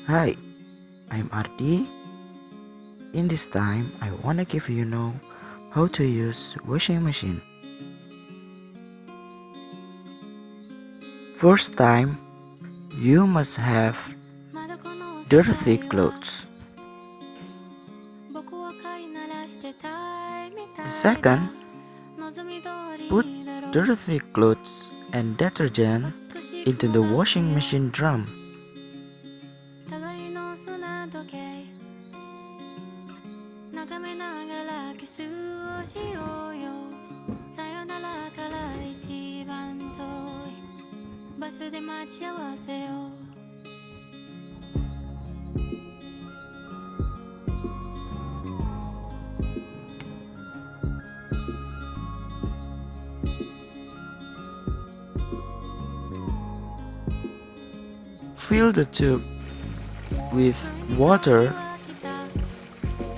Hi, I'm ARDI. In this time, I wanna give you know how to use washing machine. First time, you must have dirty clothes. Second, put dirty clothes and detergent into the washing machine drum. Fill the tube with water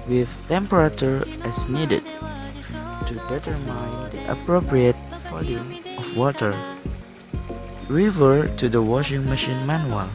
with temperature as needed to determine the appropriate volume of water. Refer to the washing machine manual.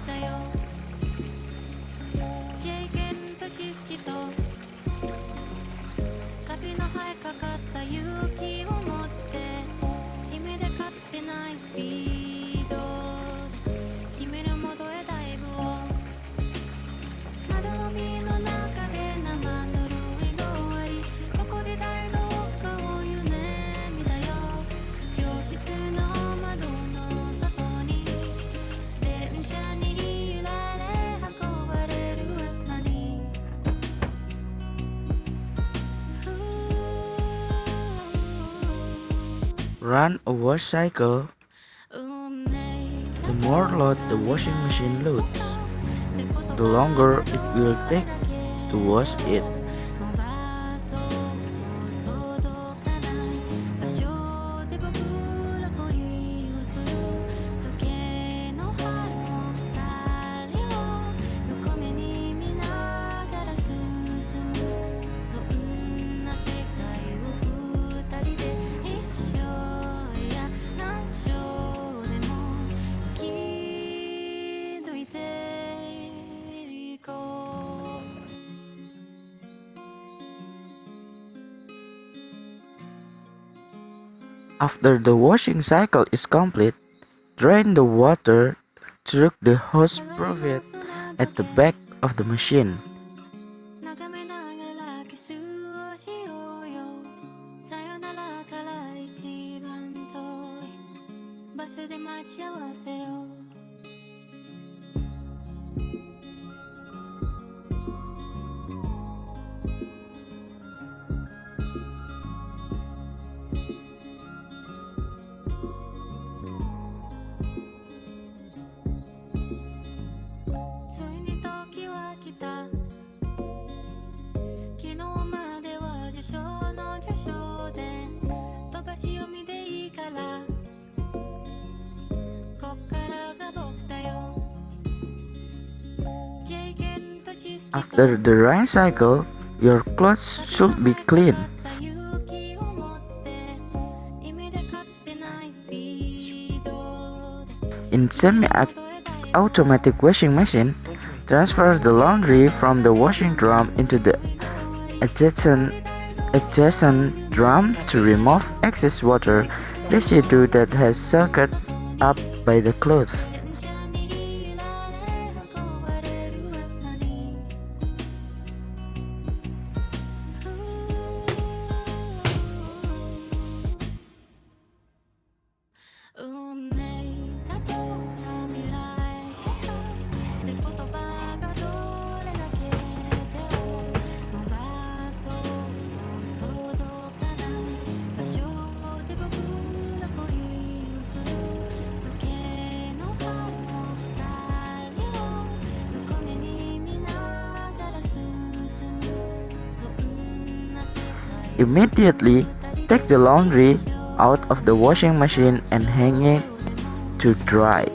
Run a wash cycle. The more load the washing machine loads, the longer it will take to wash it. After the washing cycle is complete, drain the water through the hose provided at the back of the machine. After the drying cycle, your clothes should be clean. In semi-automatic washing machine, transfer the laundry from the washing drum into the adjacent drum to remove excess water residue that has soaked up by the clothes. Immediately take the laundry out of the washing machine and hang it to dry.